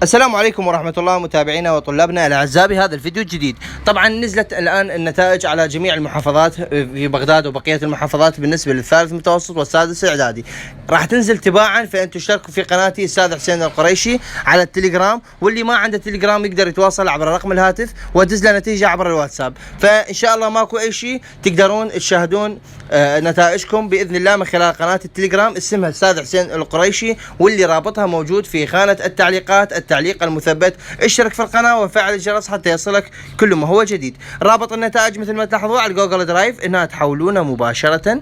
السلام عليكم ورحمة الله متابعينا وطلابنا الأعزاء بهذا الفيديو الجديد. طبعا نزلت الآن النتائج على جميع المحافظات في بغداد وبقية المحافظات بالنسبة للثالث متوسط والسادس إعدادي. راح تنزل تباعا، فأنتم اشتركوا في قناتي أستاذ حسين القريشي على التليجرام، واللي ما عنده تليجرام يقدر يتواصل عبر رقم الهاتف وادز له نتيجة عبر الواتساب. فإن شاء الله ماكو أي شيء، تقدرون تشاهدون نتائجكم بإذن الله من خلال قناة التليجرام اسمها أستاذ حسين القريشي، واللي رابطها موجود في خانة التعليقات، التعليق المثبت. اشترك في القناة وفعل الجرس حتى يصلك كل ما هو جديد. رابط النتائج مثل ما تلاحظوا على جوجل درايف، انها تحولونها مباشرة،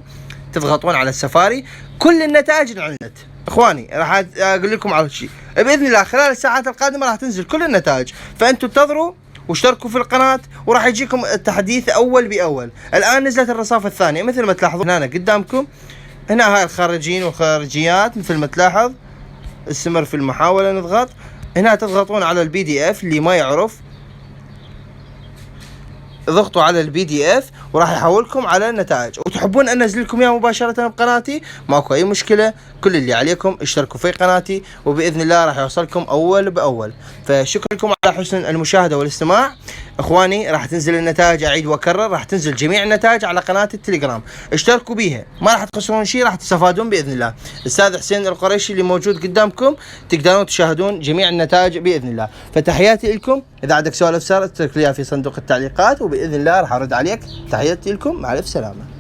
تضغطون على السفاري، كل النتائج على النت. اخواني راح اقول لكم على شيء باذن الله خلال الساعات القادمة راح تنزل كل النتائج، فانتم انتظروا واشتركوا في القناة وراح يجيكم التحديث اول باول. الان نزلت الرصافة الثانية مثل ما تلاحظون هنا قدامكم، هنا هاي الخارجين والخارجيات مثل ما تلاحظ. استمر في المحاولة، نضغط هنا، تضغطون على البي دي اف. اللي ما يعرف ضغطوا على البي دي اف وراح يحولكم على النتائج. وتحبون ان انزل لكم اياها مباشره بقناتي، ماكو اي مشكله. كل اللي عليكم اشتركوا في قناتي وباذن الله راح يوصلكم اول باول. فشكرا لكم على حسن المشاهده والاستماع. اخواني راح تنزل النتائج، اعيد واكرر، راح تنزل جميع النتائج على قناه التليجرام. اشتركوا بيها، ما راح تخسرون شيء، راح تستفادون باذن الله. الاستاذ حسين القريشي اللي موجود قدامكم، تقدرون تشاهدون جميع النتائج باذن الله. فتحياتي لكم. اذا عندك سؤال افسر اترك لي في صندوق التعليقات وباذن الله راح ارد عليك. تحياتي لكم، مع الف سلامه.